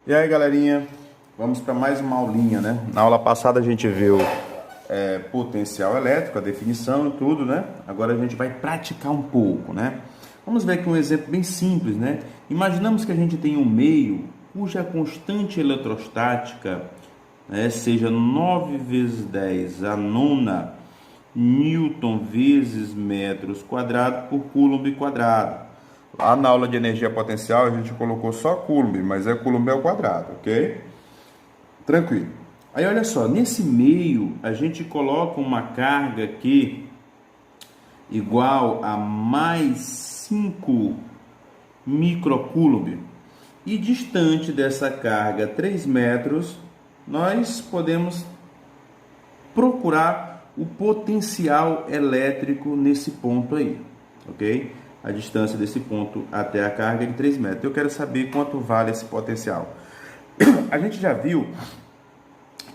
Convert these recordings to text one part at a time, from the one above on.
E aí, galerinha, vamos para mais uma aulinha, né? Na aula passada a gente viu potencial elétrico, a definição e tudo, né? Agora a gente vai praticar um pouco, né? Vamos ver aqui um exemplo bem simples, né? Imaginamos que a gente tem um meio cuja constante eletrostática, né, seja 9 vezes 10 a nona Newton vezes metros quadrados por Coulomb quadrado. Lá na aula de energia potencial a gente colocou só Coulomb, mas é Coulomb ao quadrado, ok? Tranquilo. Aí olha só, nesse meio a gente coloca uma carga Q igual a mais 5 microcoulomb. E distante dessa carga 3 metros, nós podemos procurar o potencial elétrico nesse ponto aí, ok? A distância desse ponto até a carga é de 3 metros. Eu quero saber quanto vale esse potencial. A gente já viu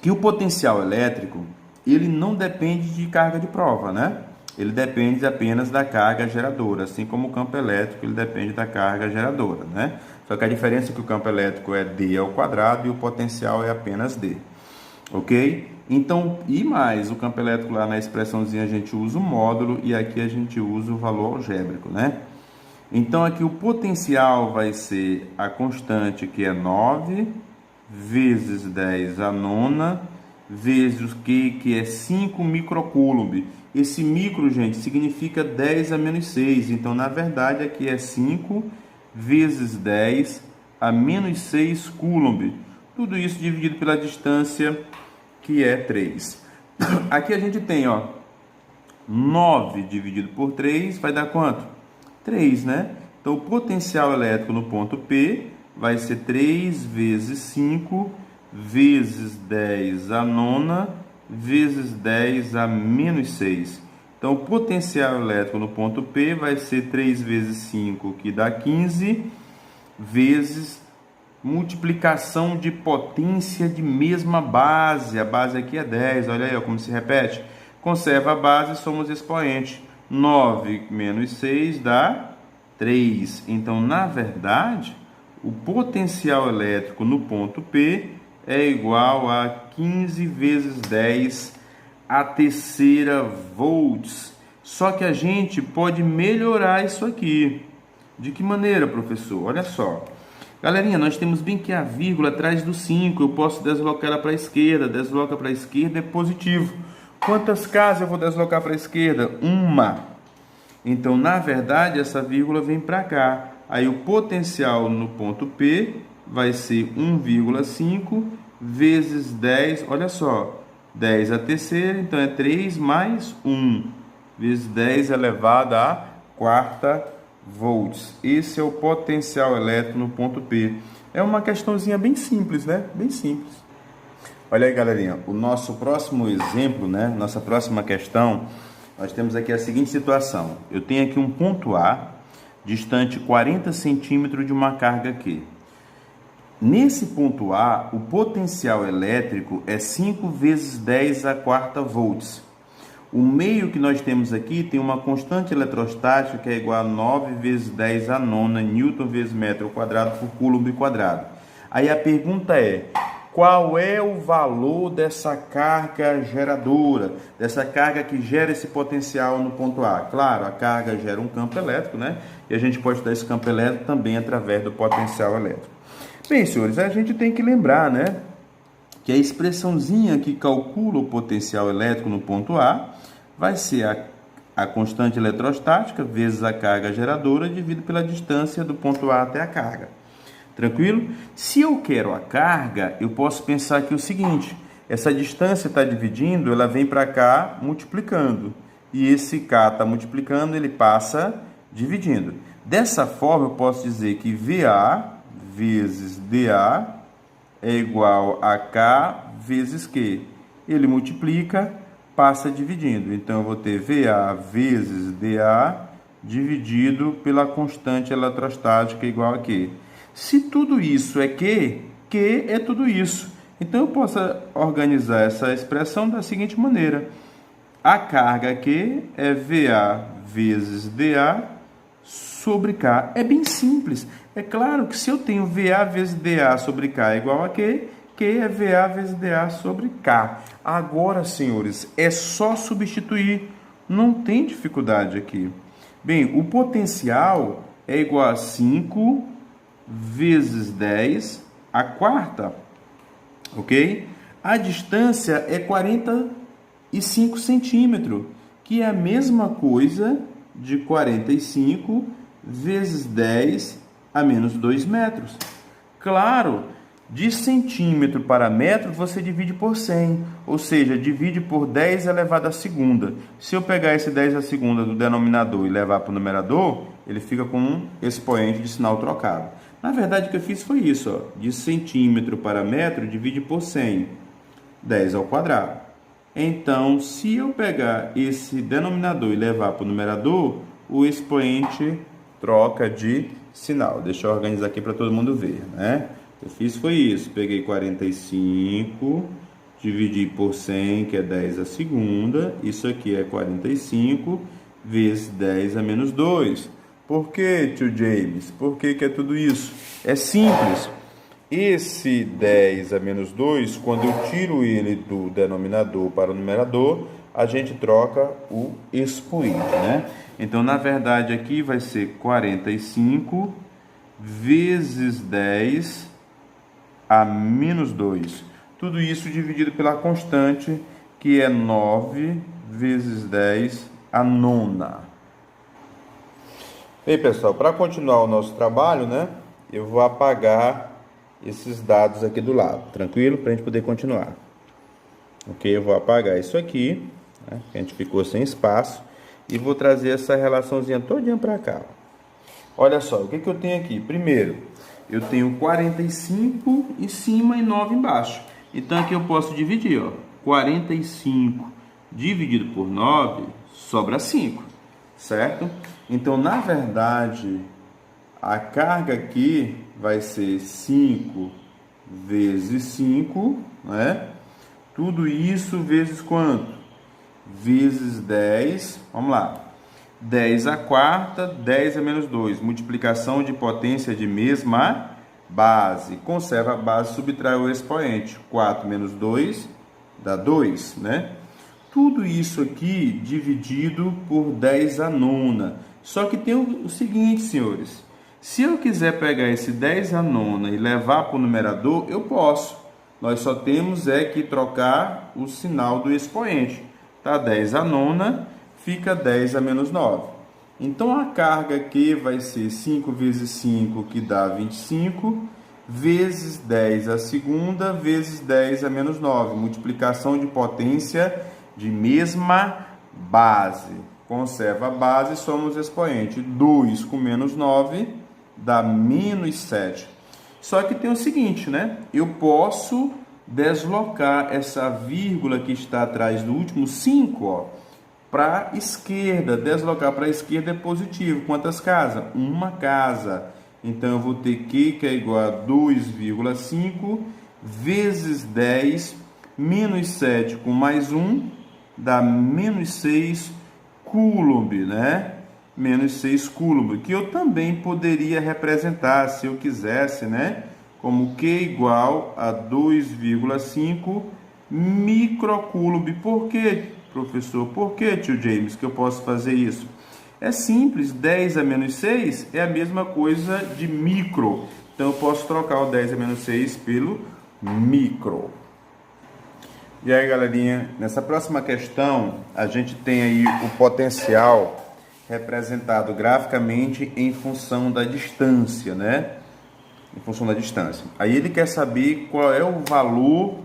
que o potencial elétrico, ele não depende de carga de prova, né? Ele depende apenas da carga geradora, assim como o campo elétrico, ele depende da carga geradora, né? Só que a diferença é que o campo elétrico é D ao quadrado e o potencial é apenas D, ok? Então, e mais, o campo elétrico lá na expressãozinha a gente usa o módulo e aqui a gente usa o valor algébrico, né? Então, aqui o potencial vai ser a constante que é 9 vezes 10 a nona vezes o que é 5 microcoulomb. Esse micro, gente, significa 10 a menos 6. Então, na verdade, aqui é 5 vezes 10 a menos 6 coulomb. Tudo isso dividido pela distância, que é 3. Aqui a gente tem, ó, 9 dividido por 3 vai dar quanto? 3, né? Então, o potencial elétrico no ponto P vai ser 3 vezes 5 vezes 10 a nona vezes 10 a menos 6. Então, o potencial elétrico no ponto P vai ser 3 vezes 5, que dá 15, vezes multiplicação de potência de mesma base. A base aqui é 10, olha aí ó, como se repete. Conserva a base, somos expoente. 9 menos 6 dá 3. Então, na verdade, o potencial elétrico no ponto P é igual a 15 vezes 10 a terceira volts. Só que a gente pode melhorar isso aqui. De que maneira, professor? Olha só. Galerinha, nós temos bem que a vírgula atrás do 5, eu posso deslocar ela para a esquerda. Desloca para a esquerda é positivo. Quantas casas eu vou deslocar para a esquerda? Uma. Então, na verdade, essa vírgula vem para cá. Aí o potencial no ponto P vai ser 1,5 vezes 10, olha só, 10 a terceira, então é 3 mais 1, vezes 10 elevado a quarta volts. Esse é o potencial elétrico no ponto P. É uma questãozinha bem simples, né? Bem simples. Olha aí, galerinha, o nosso próximo exemplo, né? Nossa próxima questão, nós temos aqui a seguinte situação. Eu tenho aqui um ponto A, distante 40 centímetros de uma carga Q. Nesse ponto A, o potencial elétrico é 5 vezes 10 a quarta volts. O meio que nós temos aqui tem uma constante eletrostática que é igual a 9 vezes 10 a nona Newton vezes metro quadrado por Coulomb quadrado. Aí a pergunta é, qual é o valor dessa carga geradora, dessa carga que gera esse potencial no ponto A? Claro, a carga gera um campo elétrico, né? E a gente pode estudar esse campo elétrico também através do potencial elétrico. Bem, senhores, a gente tem que lembrar, né, que a expressãozinha que calcula o potencial elétrico no ponto A vai ser a constante eletrostática vezes a carga geradora dividido pela distância do ponto A até a carga. Tranquilo? Se eu quero a carga, eu posso pensar aqui o seguinte, essa distância está dividindo, ela vem para cá multiplicando. E esse K está multiplicando, ele passa dividindo. Dessa forma, eu posso dizer que VA vezes dA é igual a K vezes Q. Ele multiplica, passa dividindo. Então, eu vou ter VA vezes dA dividido pela constante eletrostática igual a Q. Se tudo isso é Q, Q é tudo isso. Então, eu posso organizar essa expressão da seguinte maneira. A carga Q é VA vezes dA sobre K. É bem simples. É claro que se eu tenho VA vezes DA sobre K igual a Q, Q é VA vezes DA sobre K. Agora, senhores, é só substituir. Não tem dificuldade aqui. Bem, o potencial é igual a 5 vezes 10 a quarta, ok? A distância é 45 centímetros, que é a mesma coisa de 45 vezes 10 a menos 2 metros. Claro, de centímetro para metro você divide por 100, ou seja, divide por 10 elevado à segunda. Se eu pegar esse 10 à segunda do denominador e levar para o numerador, ele fica com um expoente de sinal trocado. Na verdade, o que eu fiz foi isso, ó, de centímetro para metro, divide por 100, 10 ao quadrado. Então, se eu pegar esse denominador e levar para o numerador, o expoente troca de sinal. Deixa eu organizar aqui para todo mundo ver, né? O que eu fiz foi isso, peguei 45, dividi por 100, que é 10 à segunda, isso aqui é 45 vezes 10 a menos 2. Por que, tio James? Por que é tudo isso? É simples. Esse 10 a menos 2, quando eu tiro ele do denominador para o numerador, a gente troca o expoente, né? Então, na verdade, aqui vai ser 45 vezes 10 a menos 2. Tudo isso dividido pela constante, que é 9 vezes 10 a nona. Bem, pessoal, para continuar o nosso trabalho, né, eu vou apagar esses dados aqui do lado, tranquilo? Para a gente poder continuar. Ok, eu vou apagar isso aqui, né, que a gente ficou sem espaço, e vou trazer essa relaçãozinha todinha para cá. Olha só, o que eu tenho aqui? Primeiro, eu tenho 45 em cima e 9 embaixo. Então aqui eu posso dividir, ó. 45 dividido por 9 sobra 5, certo? Então, na verdade, a carga aqui vai ser 5 vezes 5, né? Tudo isso vezes quanto? Vezes 10, vamos lá. 10 à quarta, 10 a menos 2. Multiplicação de potência de mesma base. Conserva a base, subtrai o expoente. 4 menos 2 dá 2, né? Tudo isso aqui dividido por 10 à nona. Só que tem o seguinte, senhores. Se eu quiser pegar esse 10 à nona e levar para o numerador, eu posso. Nós só temos que trocar o sinal do expoente. Tá? 10 à nona fica 10 a menos 9. Então, a carga aqui vai ser 5 vezes 5, que dá 25, vezes 10 à segunda, vezes 10 a menos 9. Multiplicação de potência de mesma base. Conserva a base, somos expoente. 2 com menos 9 dá menos 7. Só que tem o seguinte, né? Eu posso deslocar essa vírgula que está atrás do último 5, ó, para a esquerda. Deslocar para a esquerda é positivo. Quantas casas? Uma casa. Então, eu vou ter que é igual a 2,5 vezes 10 menos 7 com mais 1 dá menos 6 coulomb, né? Menos 6 coulomb, que eu também poderia representar, se eu quisesse, né? Como Q igual a 2,5 microcoulomb. Por quê, professor? Por que, tio James, que eu posso fazer isso? É simples, 10 a menos 6 é a mesma coisa de micro. Então, eu posso trocar o 10 a menos 6 pelo micro. E aí, galerinha, nessa próxima questão, a gente tem aí o potencial representado graficamente em função da distância, né? Em função da distância. Aí ele quer saber qual é o valor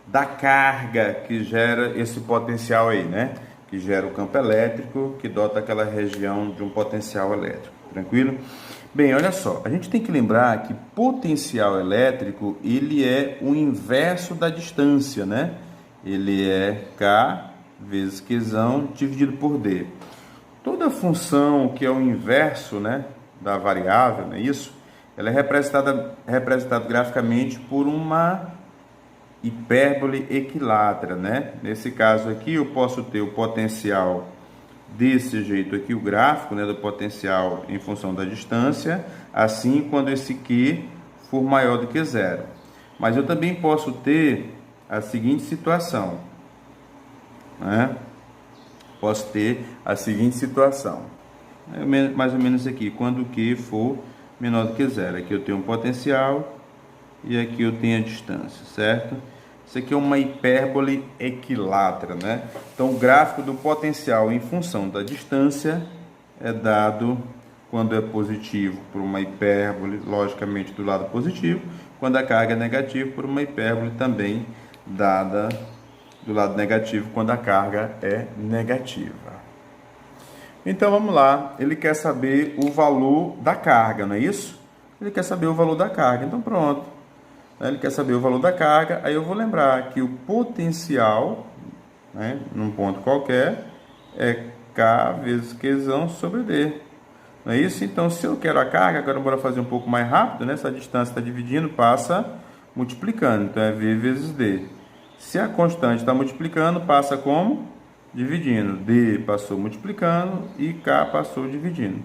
da carga que gera esse potencial aí, né? Que gera o campo elétrico, que dota aquela região de um potencial elétrico. Tranquilo? Bem, olha só, a gente tem que lembrar que potencial elétrico, ele é o inverso da distância, né? Ele é K vezes Qzão dividido por D. Toda função que é o inverso, né, da variável, não é isso? Ela é representada graficamente por uma hipérbole equilátera, né? Nesse caso aqui, eu posso ter o potencial desse jeito aqui, o gráfico, né, do potencial em função da distância, assim quando esse Q for maior do que zero. Mas eu também posso ter a seguinte situação, né? Posso ter a seguinte situação, mais ou menos aqui, quando o Q for menor do que zero. Aqui eu tenho um potencial e aqui eu tenho a distância, certo? Isso aqui é uma hipérbole equilátera, né? Então, o gráfico do potencial em função da distância é dado quando é positivo por uma hipérbole, logicamente do lado positivo, quando a carga é negativa por uma hipérbole também dada do lado negativo, quando a carga é negativa. Então, vamos lá. Ele quer saber o valor da carga, não é isso? Ele quer saber o valor da carga. Então, pronto. Ele quer saber o valor da carga. Aí eu vou lembrar que o potencial, né, num ponto qualquer, é K vezes Qzão sobre D. Não é isso? Então, se eu quero a carga, agora bora fazer um pouco mais rápido, né? Essa distância está dividindo, passa multiplicando. Então, é V vezes D. Se a constante está multiplicando, passa como? Dividindo. D passou multiplicando e K passou dividindo.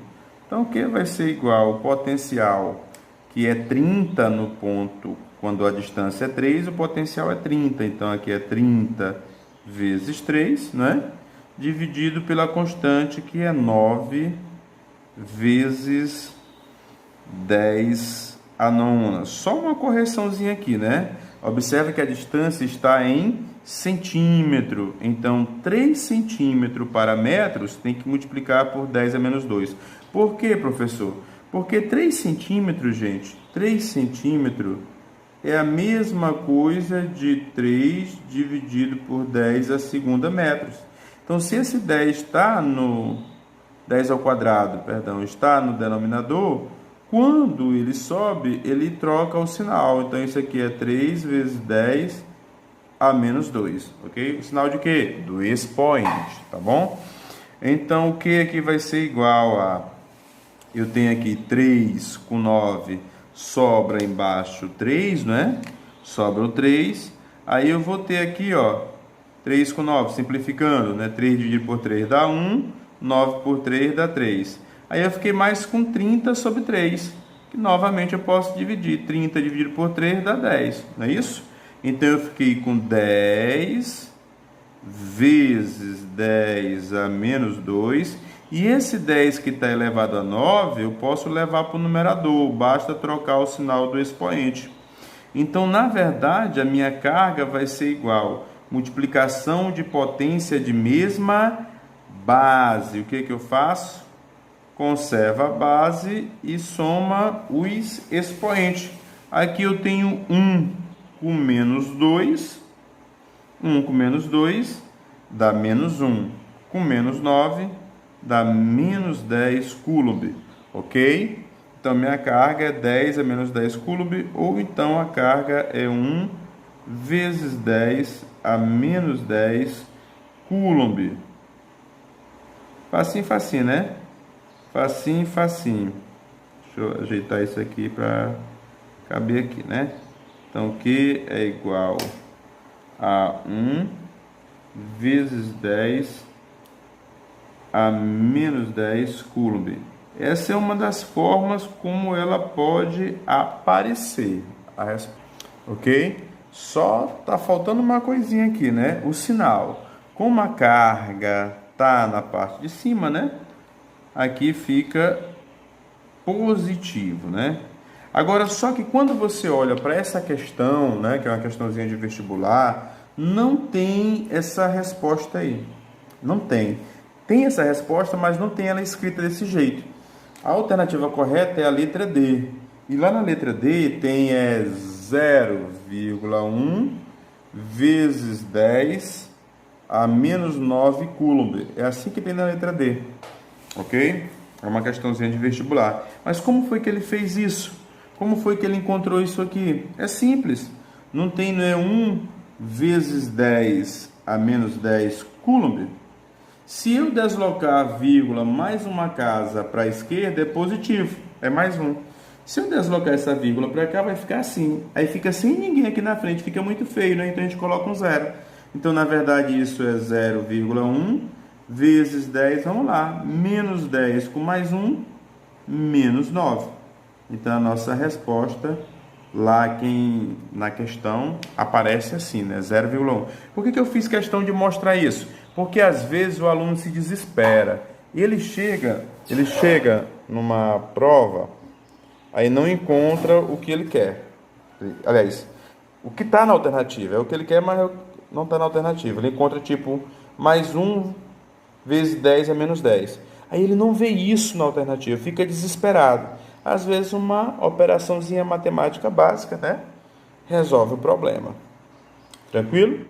Então, o que vai ser igual ao potencial, que é 30 no ponto, quando a distância é 3, o potencial é 30. Então, aqui é 30 vezes 3, né? Dividido pela constante, que é 9 vezes 10 a nona. Só uma correçãozinha aqui, né? Observe que a distância está em centímetro. Então, 3 centímetros para metros tem que multiplicar por 10 a menos 2. Por quê, professor? Porque 3 centímetros, gente, 3 centímetros é a mesma coisa de 3 dividido por 10 a segunda metros. Então, se esse 10 está no 10 ao quadrado, perdão, está no denominador, quando ele sobe, ele troca o sinal. Então, isso aqui é 3 vezes 10 a menos 2, ok? O sinal de quê? Do expoente, tá bom? Então, o que aqui vai ser igual a... Eu tenho aqui 3 com 9, sobra embaixo 3, né? Sobra o 3. Aí eu vou ter aqui, ó, 3 com 9, simplificando, né? 3 dividido por 3 dá 1, 9 por 3 dá 3. Aí eu fiquei mais com 30 sobre 3, que novamente eu posso dividir. 30 dividido por 3 dá 10, não é isso? Então eu fiquei com 10 vezes 10 a menos 2. E esse 10 que está elevado a 9, eu posso levar para o numerador, basta trocar o sinal do expoente. Então, na verdade, a minha carga vai ser igual a multiplicação de potência de mesma base. O que eu faço? Conserva a base e soma os expoentes. Aqui eu tenho 1 com menos 2. 1 com menos 2 dá menos 1. Com menos 9 dá menos 10 coulomb. Ok? Então, minha carga é 10 a menos 10 coulomb. Ou então a carga é 1 vezes 10 a menos 10 coulomb. Facinho, facinho, né? Facinho, facinho. Deixa eu ajeitar isso aqui para caber aqui, né? Então, Q é igual a 1 vezes 10 a menos 10 coulomb. Essa é uma das formas como ela pode aparecer. Ok? Só tá faltando uma coisinha aqui, né? O sinal. Como a carga tá na parte de cima, né? Aqui fica positivo, né? Agora, só que quando você olha para essa questão, né, que é uma questãozinha de vestibular, não tem essa resposta aí. Não tem. Tem essa resposta, mas não tem ela escrita desse jeito. A alternativa correta é a letra D. E lá na letra D tem 0,1 vezes 10 a menos 9 coulomb. É assim que tem na letra D. Ok? É uma questãozinha de vestibular. Mas como foi que ele fez isso? Como foi que ele encontrou isso aqui? É simples. Não é 1 vezes 10 a menos 10 coulomb? Se eu deslocar a vírgula mais uma casa para a esquerda, é positivo. É mais 1. Se eu deslocar essa vírgula para cá, vai ficar assim. Aí fica sem ninguém aqui na frente. Fica muito feio, né? Então a gente coloca um 0. Então, na verdade, isso é 0,1 vezes 10, vamos lá, menos 10 com mais 1, menos 9. Então, a nossa resposta, lá na questão, aparece assim, né? 0,1. Por que eu fiz questão de mostrar isso? Porque, às vezes, o aluno se desespera. Ele chega numa prova, aí não encontra o que ele quer. Aliás, o que está na alternativa é o que ele quer, mas não está na alternativa. Ele encontra, tipo, mais 1 vezes 10 é menos 10. Aí ele não vê isso na alternativa, fica desesperado. Às vezes uma operaçãozinha matemática básica, né, resolve o problema. Tranquilo?